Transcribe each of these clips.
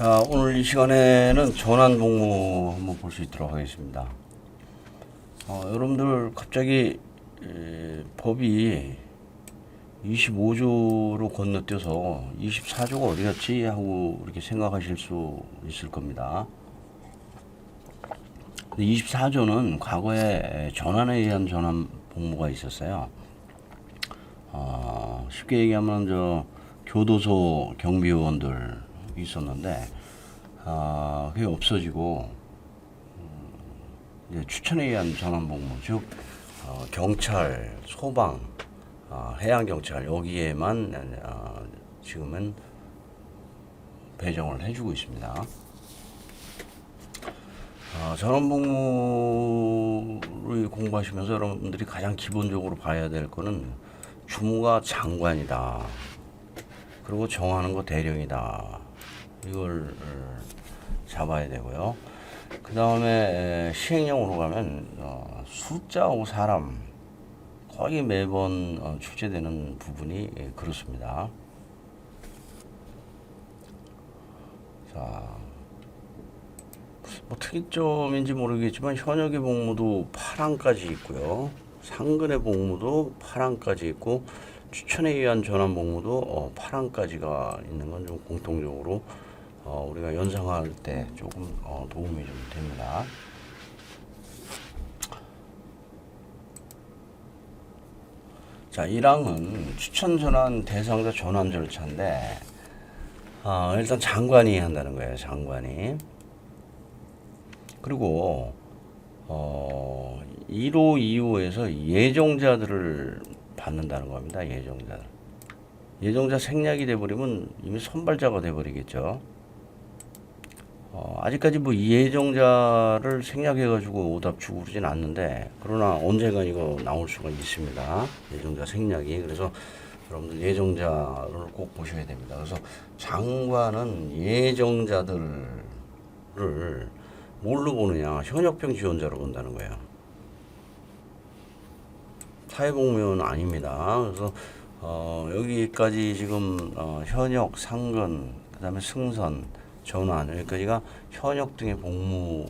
자, 오늘 이 시간에는 전환복무 한번 볼 수 있도록 하겠습니다. 여러분들 갑자기 법이 25조로 건너뛰어서 24조가 어디 갔지 하고 이렇게 생각하실 수 있을 겁니다. 24조는 과거에 전환에 의한 전환복무가 있었어요. 쉽게 얘기하면 교도소 경비원들 있었는데 그게 없어지고 이제 추천에 의한 전환복무, 즉 경찰, 소방, 해양경찰 여기에만 지금은 배정을 해주고 있습니다. 전환복무를 공부하시면서 여러분들이 가장 기본적으로 봐야 될 거는 주무가 장관이다. 그리고 정하는 거 대령이다. 이걸 잡아야 되고요. 그 다음에 시행령으로 가면 숫자하고 사람 거의 매번 출제되는 부분이 그렇습니다. 자, 뭐 특이점인지 모르겠지만 현역의 복무도 8항까지 있고요. 상근의 복무도 8항까지 있고 추천에 의한 전환 복무도 8항까지가 있는 건 좀 공통적으로 우리가 연상할 때 조금 도움이 좀 됩니다. 자, 1항은 추천 전환 대상자 전환 절차인데 일단 장관이 한다는 거예요. 장관이. 그리고 1호, 2호에서 예정자들을 받는다는 겁니다. 예정자들. 예정자 생략이 돼버리면 이미 선발자가 돼버리겠죠. 아직까지 뭐 예정자를 생략해가지고 오답 주고 그러진 않는데, 그러나 언젠가 이거 나올 수가 있습니다. 예정자 생략이. 그래서 여러분들 예정자를 꼭 보셔야 됩니다. 그래서 장관은 예정자들을 뭘로 보느냐? 현역병 지원자로 본다는 거예요. 사회복무원 아닙니다. 그래서 여기까지 지금 현역, 상근, 그 다음에 승선, 전환 여기까지가 현역 등의 복무로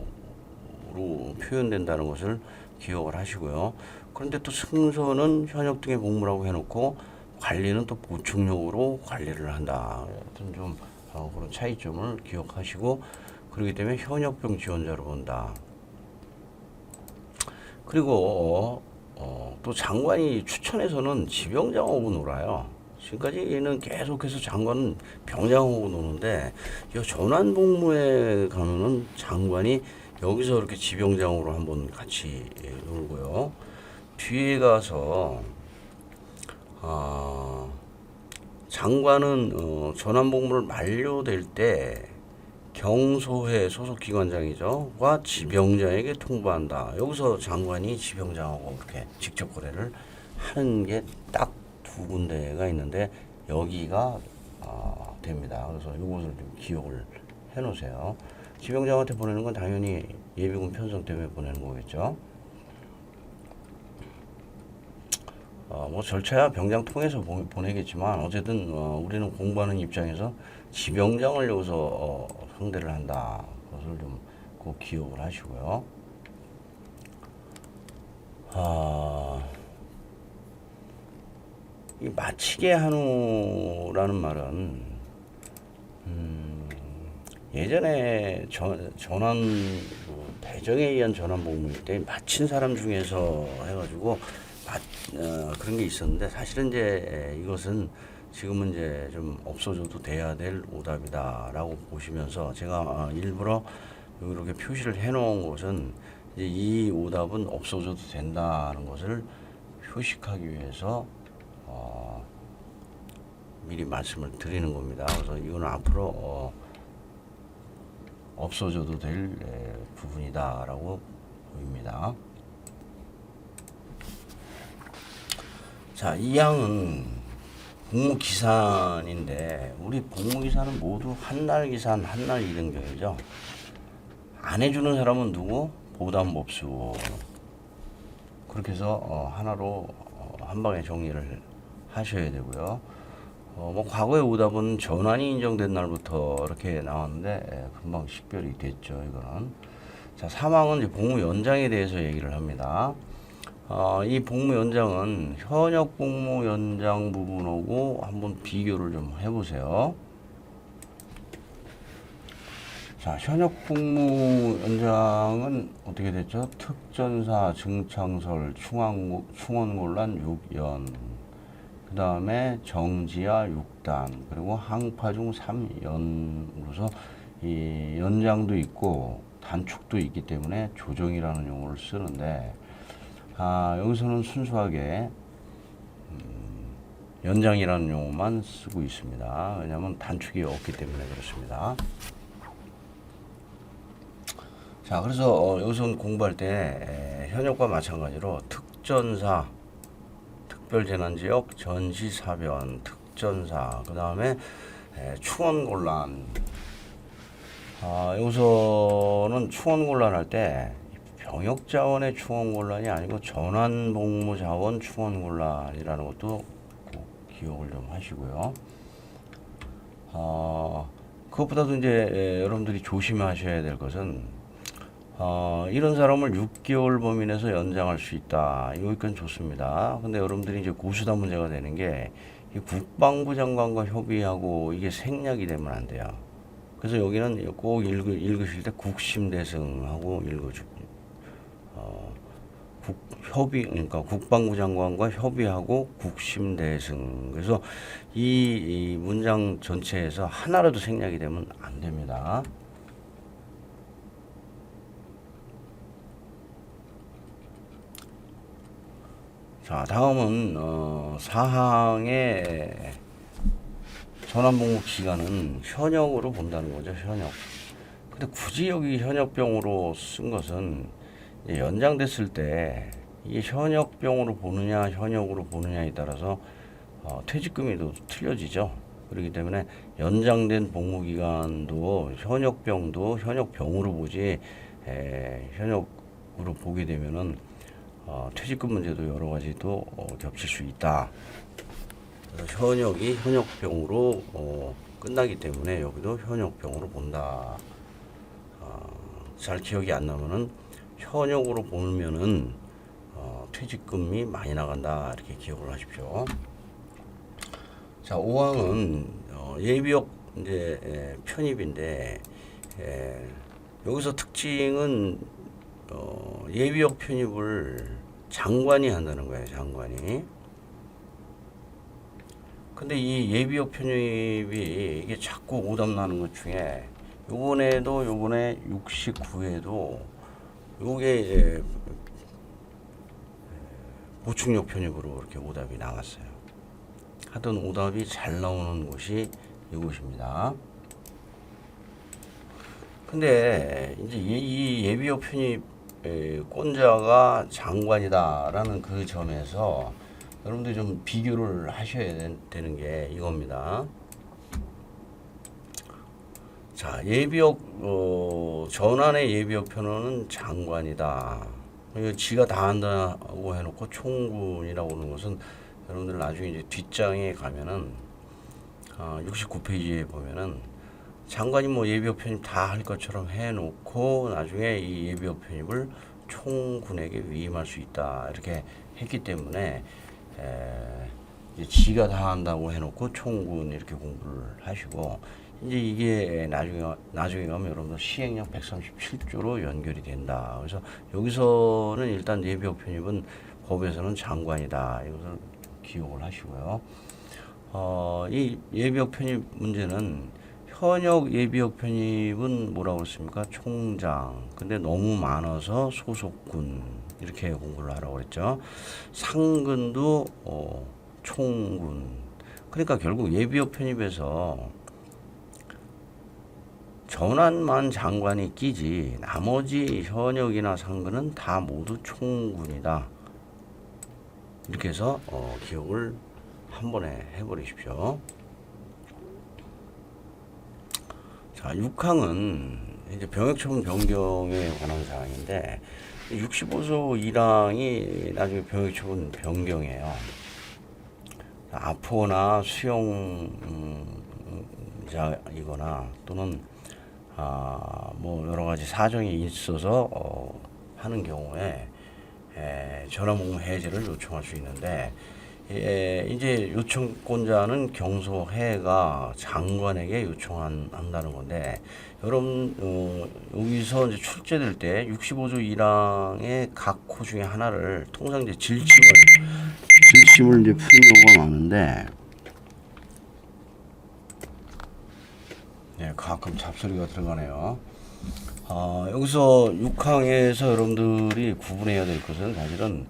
표현된다는 것을 기억을 하시고요. 그런데 또 승선은 현역 등의 복무라고 해놓고 관리는 또 보충력으로 관리를 한다. 하여튼 좀 그런 차이점을 기억하시고, 그렇기 때문에 현역병 지원자로 본다. 그리고 또 장관이 추천에서는 지병장하고 놀아요. 지금까지는 계속해서 장관은 병장하고 노는데, 이 전환복무에 가면은 장관이 여기서 이렇게 지병장으로 한번 같이 놀고요. 뒤에 가서 장관은 전환복무를 만료될 때 경소회 소속 기관장이죠. 과 지병장에게 통보한다. 여기서 장관이 지병장하고 이렇게 직접 거래를 하는 게 딱 두 군데가 있는데 여기가 됩니다. 그래서 이것을 좀 기억을 해 놓으세요. 지병장한테 보내는 건 당연히 예비군 편성 때문에 보내는 거겠죠. 뭐 절차야 병장 통해서 보내겠지만 어쨌든 우리는 공부하는 입장에서 지병장을 여기서 상대를 한다. 그것을 좀 꼭 기억을 하시고요. 이 마치게 한우라는 말은 예전에 전환 배정에 의한 전환 복무일 때 마친 사람 중에서 해가지고 그런 게 있었는데, 사실은 이제 이것은 지금은 이제 좀 없어져도 돼야 될 오답이다라고 보시면서 제가 일부러 이렇게 표시를 해놓은 것은 이제 이 오답은 없어져도 된다는 것을 표식하기 위해서 미리 말씀을 드리는 겁니다. 그래서 이거는 앞으로 없어져도 될 부분이다라고 보입니다. 자, 이 항은 복무기산인데, 우리 복무기산은 모두 한날 기산, 한날 이등병이죠. 안 해주는 사람은 누구? 보담법수. 그렇게 해서 하나로 한 방에 정리를 하셔야 되고요. 뭐 과거의 오답은 전환이 인정된 날부터 이렇게 나왔는데 금방 식별이 됐죠. 이거는. 자, 사망은 이제 복무 연장에 대해서 얘기를 합니다. 이 복무 연장은 현역 복무 연장 부분하고 한번 비교를 좀 해보세요. 자, 현역 복무 연장은 어떻게 됐죠? 특전사, 증창설, 충원곤란 6연, 그 다음에 정지하 6단, 그리고 항파중 3연으로서 이 연장도 있고 단축도 있기 때문에 조정이라는 용어를 쓰는데, 여기서는 순수하게 연장이라는 용어만 쓰고 있습니다. 왜냐하면 단축이 없기 때문에 그렇습니다. 자, 그래서 여기서 공부할 때 현역과 마찬가지로 특전사, 특별재난지역, 전시사변, 특전사, 그 다음에 충원곤란. 여기서는 충원곤란 할 때 병역자원의 충원곤란이 아니고 전환복무자원 충원곤란이라는 것도 꼭 기억을 좀 하시고요. 그것보다도 이제 여러분들이 조심하셔야 될 것은 이런 사람을 6개월 범위 내에서 연장할 수 있다. 여기까지 좋습니다. 근데 여러분들이 이제 고수다 문제가 되는 게 이 국방부 장관과 협의하고 이게 생략이 되면 안 돼요. 그래서 여기는 꼭 읽으실 때 국심대승하고 그러니까 국방부 장관과 협의하고 국심대승. 그래서 이 문장 전체에서 하나라도 생략이 되면 안 됩니다. 자, 다음은 사항의 전환복무 기간은 현역으로 본다는 거죠. 현역. 근데 굳이 여기 현역병으로 쓴 것은 연장됐을 때 이게 현역병으로 보느냐 현역으로 보느냐에 따라서 퇴직금이 또 틀려지죠. 그렇기 때문에 연장된 복무기간도 현역병도 현역병으로 보지 현역으로 보게 되면은 퇴직금 문제도 여러 가지 또 겹칠 수 있다. 그래서 현역이 현역병으로 끝나기 때문에 여기도 현역병으로 본다. 잘 기억이 안 나면은 현역으로 보면은 퇴직금이 많이 나간다 이렇게 기억을 하십시오. 자, 5항은 예비역 이제 편입인데 여기서 특징은 예비역 편입을 장관이 한다는 거예요. 장관이. 근데 이 예비역 편입이 이게 자꾸 오답 나는 것 중에 요번에 69회도 요게 이제 보충역 편입으로 이렇게 오답이 나왔어요. 하던 오답이 잘 나오는 곳이 이곳입니다. 근데 이제 이 예비역 편입 꼰자가 장관이다라는 그 점에서 여러분들이 좀 비교를 하셔야 되는 게 이겁니다. 자, 예비역 전환의 예비역 편호는 장관이다. 이거 지가 다 한다고 해놓고 총군이라고 하는 것은 여러분들 나중에 이제 뒷장에 가면은 69페이지에 보면은 장관이 뭐 예비역 편입 다 할 것처럼 해놓고 나중에 이 예비역 편입을 총군에게 위임할 수 있다 이렇게 했기 때문에 이제 지가 다 한다고 해놓고 총군 이렇게 공부를 하시고 이제 이게 나중에 가면 여러분들 시행령 137조로 연결이 된다. 그래서 여기서는 일단 예비역 편입은 법에서는 장관이다. 이것을 기억을 하시고요. 이 예비역 편입 문제는 현역 예비역 편입은 뭐라고 했습니까? 총장. 근데 너무 많아서 소속군 이렇게 공부를 하라고 그랬죠. 상근도 총군. 그러니까 결국 예비역 편입에서 전환만 장관이 끼지 나머지 현역이나 상근은 다 모두 총군이다. 이렇게 해서 기억을 한 번에 해버리십시오. 자, 6항은 이제 병역처분 변경에 관한 사항인데 65조 1항이 나중에 병역처분 변경이에요. 아프거나 수용자이거나 또는 뭐 여러 가지 사정이 있어서 하는 경우에 전화복무 해제를 요청할 수 있는데, 이제 요청권자는 경소해가 장관에게 요청한다는 건데, 여러분 여기서 이제 출제될 때 65조 1항의 각 호 중에 하나를 통상 이제 질침을 이제 푸는 경우가 많은데, 가끔 잡소리가 들어가네요. 여기서 6항에서 여러분들이 구분해야 될 것은 사실은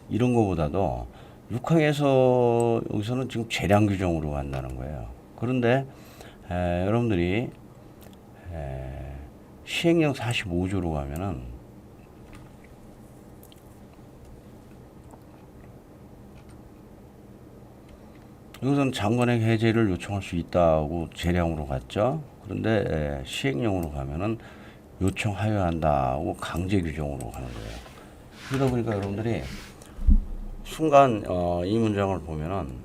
이런 거보다도 6항에서 여기서는 지금 재량 규정으로 간다는 거예요. 그런데 여러분들이 시행령 45조로 가면은 이것은 장관에게 해제를 요청할 수 있다고 재량으로 갔죠. 그런데 시행령으로 가면은 요청하여야 한다고 강제 규정으로 가는 거예요. 그러다 보니까 여러분들이 순간 이 문장을 보면은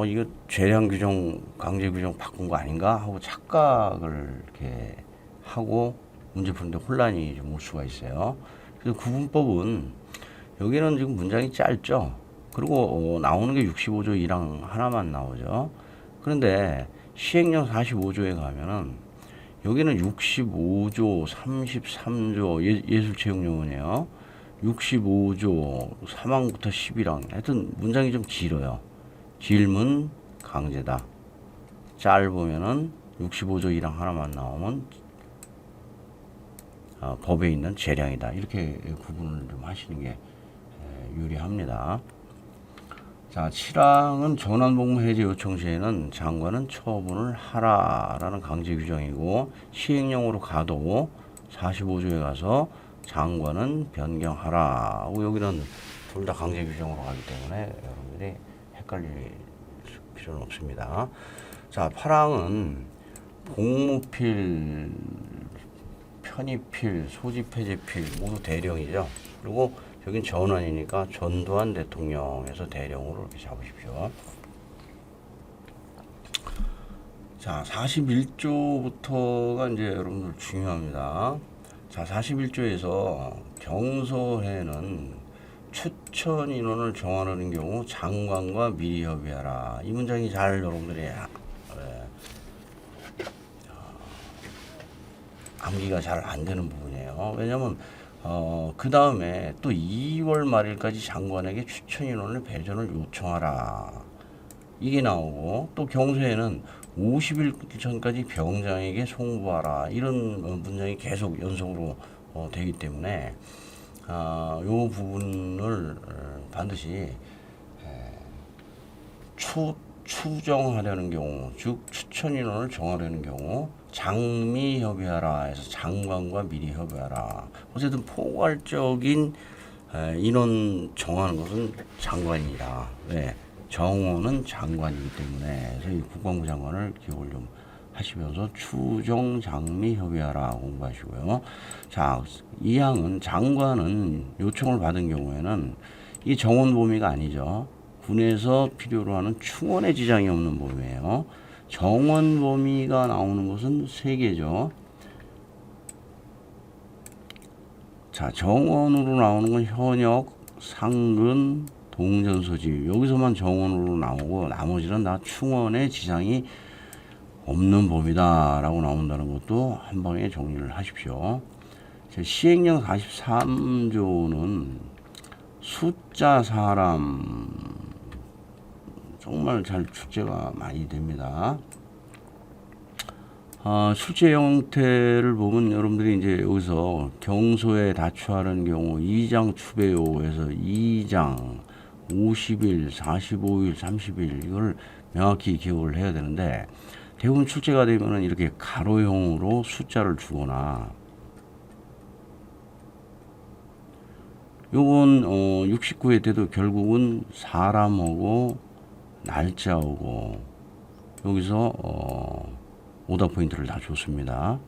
이거 재량 규정 강제 규정 바꾼 거 아닌가 하고 착각을 이렇게 하고 문제 푸는데 혼란이 좀 올 수가 있어요. 그래서 구분법은 여기는 지금 문장이 짧죠. 그리고 나오는 게 65조 1항 하나만 나오죠. 그런데 시행령 45조에 가면은 여기는 65조 33조 예술체육요원이에요. 65조 3항부터 11항. 하여튼 문장이 좀 길어요. 질문 강제다. 짧으면은 65조 1항 하나만 나오면 법에 있는 재량이다. 이렇게 구분을 좀 하시는 게 유리합니다. 자, 7항은 전환복무 해제 요청 시에는 장관은 처분을 하라라는 강제 규정이고, 시행령으로 가도 45조에 가서 장관은 변경하라 하고, 여기는 둘 다 강제 규정으로 가기 때문에 여러분들이 헷갈릴 필요는 없습니다. 자, 8항은 복무필, 편입필, 소집해제필 모두 대령이죠. 그리고 여긴 전환이니까 전두환 대통령에서 대령으로 이렇게 잡으십시오. 자, 41조부터가 이제 여러분들 중요합니다. 자, 41조에서 경소해는 추천 인원을 정하는 경우 장관과 미리 협의하라. 이 문장이 잘 여러분들이 암기가 잘 안 되는 부분이에요. 왜냐면 그 다음에 또 2월 말일까지 장관에게 추천 인원을 배정을 요청하라. 이게 나오고, 또 경소에는 50일 전까지 병장에게 송부하라. 이런 문장이 계속 연속으로 되기 때문에 요 부분을 반드시 추정하려는 경우, 즉 추천 인원을 정하려는 경우 장미 협의하라 해서 장관과 미리 협의하라. 어쨌든 포괄적인 인원 정하는 것은 장관이다. 왜? 정원은 장관이기 때문에. 그래서 이 국방부 장관을 기억을 좀 하시면서 추정 장미 협의하라 공부하시고요. 자, 2항은 장관은 요청을 받은 경우에는 이 정원 범위가 아니죠. 군에서 필요로 하는 충원의 지장이 없는 범위예요. 정원 범위가 나오는 것은 3개죠. 자, 정원으로 나오는 건 현역, 상근, 동전소지. 여기서만 정원으로 나오고 나머지는 다 충원의 지장이 없는 범위다라고 나온다는 것도 한 방에 정리를 하십시오. 시행령 43조는 숫자 사람 정말 잘 출제가 많이 됩니다. 출제 형태를 보면 여러분들이 이제 여기서 경소에 다추하는 경우 2장 추배요에서 2장 50일, 45일, 30일 이걸 명확히 기억을 해야 되는데, 대부분 출제가 되면은 이렇게 가로형으로 숫자를 주거나, 요건 69회 때도 결국은 사람하고 날짜하고 여기서 오답 포인트를 다 줬습니다.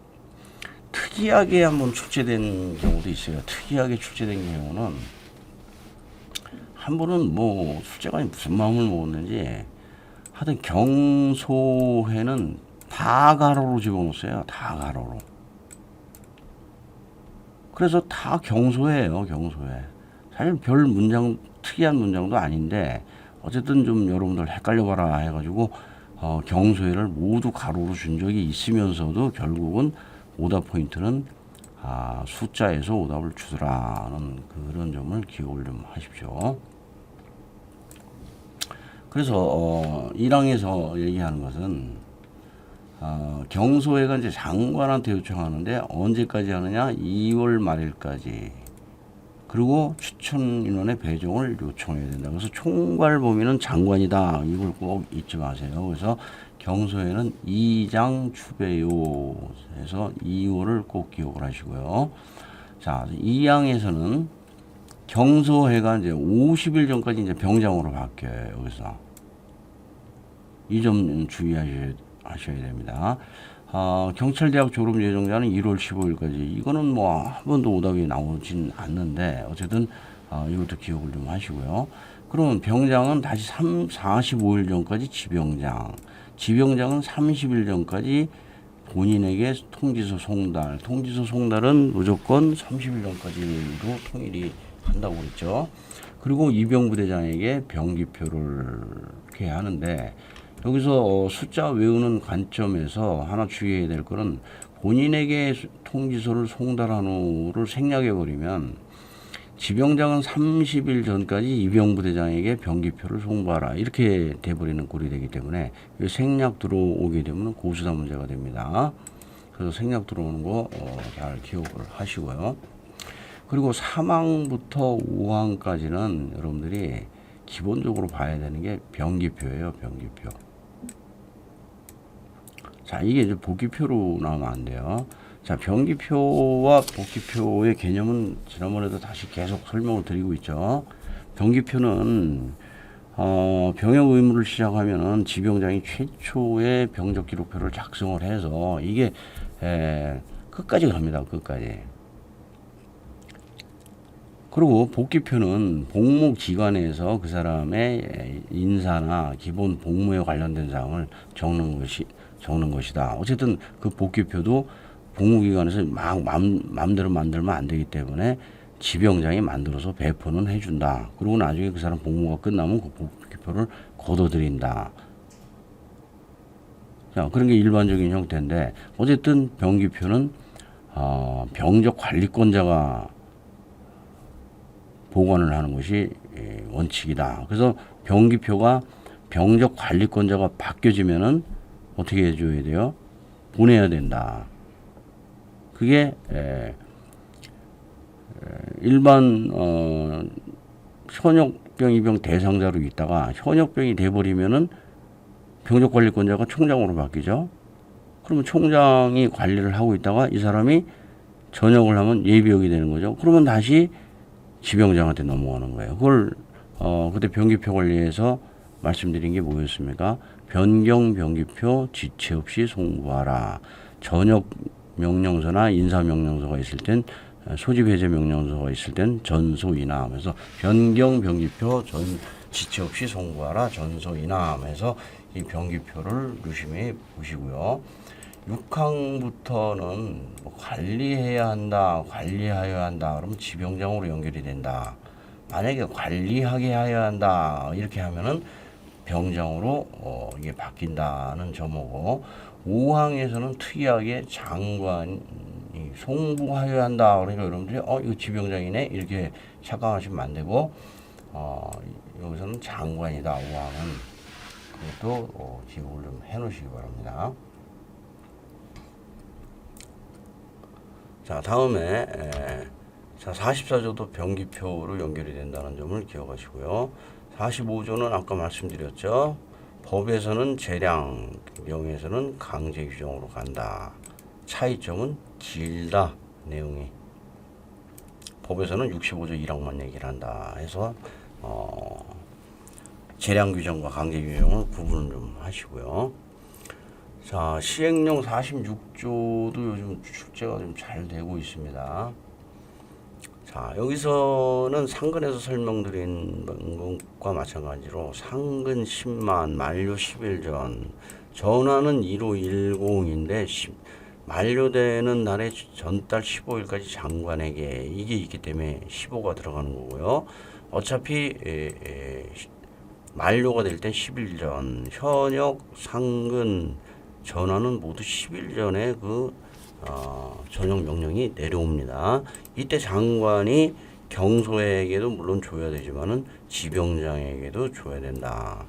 특이하게 한번 출제된 경우도 있어요. 특이하게 출제된 경우는 한 분은 뭐 술자가 무슨 마음을 먹었는지 하여튼 경소회는 다 가로로 집어넣었어요. 다 가로로. 그래서 다 경소회예요. 경소회. 사실 별 문장 특이한 문장도 아닌데 어쨌든 좀 여러분들 헷갈려봐라 해가지고 경소회를 모두 가로로 준 적이 있으면서도 결국은 오답 포인트는 숫자에서 오답을 주더라는 그런 점을 기억을 좀 하십시오. 그래서 1항에서 얘기하는 것은 경소회가 이제 장관한테 요청하는데 언제까지 하느냐? 2월 말일까지. 그리고 추천 인원의 배정을 요청해야 된다. 그래서 총괄 범위는 장관이다. 이걸 꼭 잊지 마세요. 그래서 경소회는 2장 추배요에서 2호를 꼭 기억을 하시고요. 자, 2항에서는 경소회가 이제 50일 전까지 이제 병장으로 바뀌어요. 여기서 이 점 주의하셔야 됩니다. 경찰대학 졸업 예정자는 1월 15일까지. 이거는 뭐 한 번도 오답이 나오진 않는데 어쨌든 이것도 기억을 좀 하시고요. 그러면 병장은 다시 45일 전까지 지병장. 지병장은 30일 전까지 본인에게 통지서 송달. 통지서 송달은 무조건 30일 전까지로 통일이 한다고 그랬죠. 그리고 이병부대장에게 병기표를 이렇게 하는데 여기서 숫자 외우는 관점에서 하나 주의해야 될 거는 본인에게 통지서를 송달한 후를 생략해 버리면 지병장은 30일 전까지 이병부대장에게 병기표를 송부하라 이렇게 돼버리는 꼴이 되기 때문에 생략 들어오게 되면 고수다 문제가 됩니다. 그래서 생략 들어오는 거 잘 기억을 하시고요. 그리고 3항부터 5항까지는 여러분들이 기본적으로 봐야 되는 게 병기표예요. 병기표. 자, 이게 이제 복기표로 나오면 안 돼요. 자, 병기표와 복기표의 개념은 지난번에도 다시 계속 설명을 드리고 있죠. 병기표는 병역 의무를 시작하면은 지병장이 최초의 병적 기록표를 작성을 해서 이게 끝까지 갑니다. 끝까지. 그리고 복기표는 복무 기관에서 그 사람의 인사나 기본 복무에 관련된 사항을 적는 것이다. 어쨌든 그 복기표도 복무기관에서 막 마음대로 만들면 안 되기 때문에 지병장이 만들어서 배포는 해준다. 그리고 나중에 그 사람 복무가 끝나면 그 복기표를 걷어들인다. 자, 그런 게 일반적인 형태인데 어쨌든 병기표는 병적 관리권자가 보관을 하는 것이 원칙이다. 그래서 병기표가 병적 관리권자가 바뀌어지면은 어떻게 해줘야 돼요? 보내야 된다. 그게 일반 현역병 입영 대상자로 있다가 현역병이 돼버리면은 병적 관리권자가 총장으로 바뀌죠. 그러면 총장이 관리를 하고 있다가 이 사람이 전역을 하면 예비역이 되는 거죠. 그러면 다시 지병장한테 넘어가는 거예요. 그걸 그때 병기표 관리에서 말씀드린 게 뭐였습니까? 변경 병기표 지체 없이 송부하라. 전역 명령서나 인사 명령서가 있을 땐 소집 해제 명령서가 있을 땐 전소 이남하면서 변경 병기표 지체 없이 송부하라. 전소 이남해서 이 병기표를 유심히 보시고요. 6항부터는 뭐 관리해야 한다, 관리하여야 한다. 그러면 지병장으로 연결이 된다. 만약에 관리하게 해야 한다 이렇게 하면은 병장으로 이게 바뀐다는 점이고 5항에서는 특이하게 장관이 송부하여야 한다. 그러니까 여러분들이 이거 지병장이네 이렇게 착각하시면 안 되고 여기서는 장관이다. 5항은 그것도 기억을 좀 해놓으시기 바랍니다. 자, 다음에 44조도 병기표로 연결이 된다는 점을 기억하시고요. 45조는 아까 말씀드렸죠. 법에서는 재량, 명에서는 강제 규정으로 간다. 차이점은 길다. 내용이. 법에서는 65조 1항만 얘기를 한다. 해서 재량 규정과 강제 규정을 구분을 좀 하시고요. 자, 시행령 46조도 요즘 출제가 좀 잘 되고 있습니다. 자, 여기서는 상근에서 설명드린 것과 마찬가지로 상근 10만, 만료 10일 전, 전환은 1510인데 만료되는 날에 전달 15일까지 장관에게 이게 있기 때문에 15가 들어가는 거고요. 어차피 만료가 될 땐 10일 전, 현역, 상근, 전환은 모두 10일 전에 전역 명령이 내려옵니다. 이때 장관이 경소에게도 물론 줘야 되지만은 지병장에게도 줘야 된다.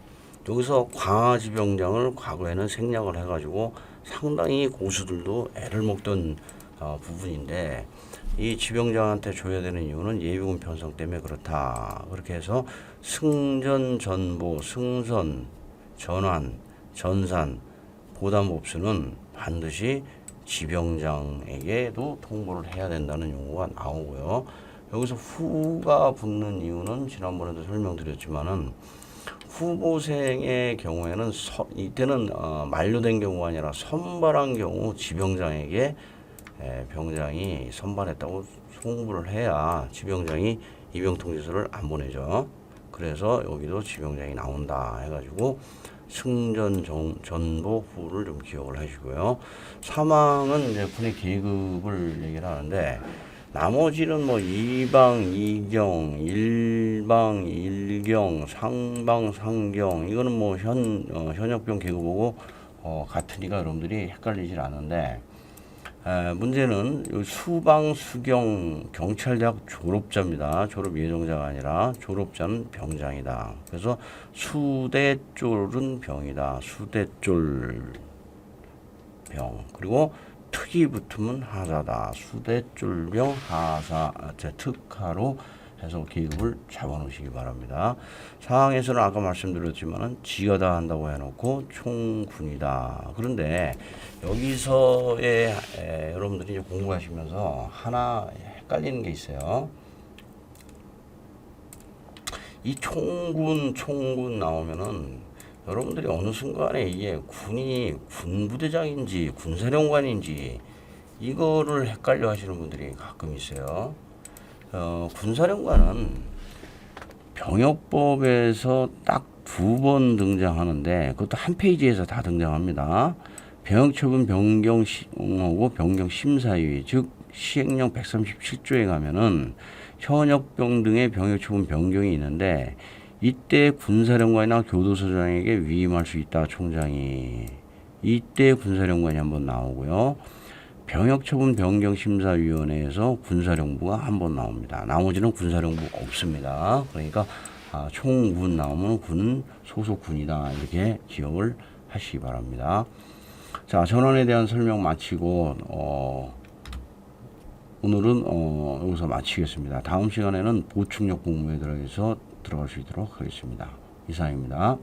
여기서 과지병장을 과거에는 생략을 해가지고 상당히 고수들도 애를 먹던 부분인데 이 지병장한테 줘야 되는 이유는 예비군 편성 때문에 그렇다. 그렇게 해서 승전, 전보, 승선, 전환, 전산, 보담 옵수는 반드시 지병장에게도 통보를 해야 된다는 용어가 나오고요. 여기서 후가 붙는 이유는 지난번에도 설명드렸지만은 후보생의 경우에는 이때는 만료된 경우가 아니라 선발한 경우 지병장에게 병장이 선발했다고 송부를 해야 지병장이 입영통지서를 안 보내죠. 그래서 여기도 지병장이 나온다 해가지고 승전, 전보, 후를 좀 기억을 하시고요. 사망은 이제 군의 계급을 얘기를 하는데 나머지는 뭐 2방, 2경, 1방, 1경, 상방, 상경 이거는 뭐 현역병 계급하고 같으니까 여러분들이 헷갈리질 않은데 문제는 수방, 수경, 경찰대학 졸업자입니다. 졸업 예정자가 아니라 졸업자는 병장이다. 그래서 수대졸은 병이다. 수대졸 병. 그리고 특이 붙으면 하사다. 수대졸병 하사 특하로 해서 계급을 잡아놓으시기 바랍니다. 상황에서는 아까 말씀드렸지만은 지가 다 한다고 해놓고 총군이다. 그런데 여기서의 여러분들이 이제 공부하시면서 하나 헷갈리는 게 있어요. 이 총군 나오면은 여러분들이 어느 순간에 이게 군이 군부대장인지 군사령관인지 이거를 헷갈려 하시는 분들이 가끔 있어요. 군사령관은 병역법에서 딱 2번 등장하는데 그것도 한 페이지에서 다 등장합니다. 병역처분 변경하고 변경심사위 즉 시행령 137조에 가면은 현역병 등의 병역처분 변경이 있는데 이때 군사령관이나 교도소장에게 위임할 수 있다. 총장이 이때 군사령관이 한번 나오고요. 병역처분 변경심사위원회에서 군사령부가 한번 나옵니다. 나머지는 군사령부 없습니다. 그러니까 총군 나오면 군은 소속 군이다. 이렇게 기억을 하시기 바랍니다. 자, 전원에 대한 설명 마치고 오늘은 여기서 마치겠습니다. 다음 시간에는 보충력 복무에 들어가서 들어갈 수 있도록 하겠습니다. 이상입니다.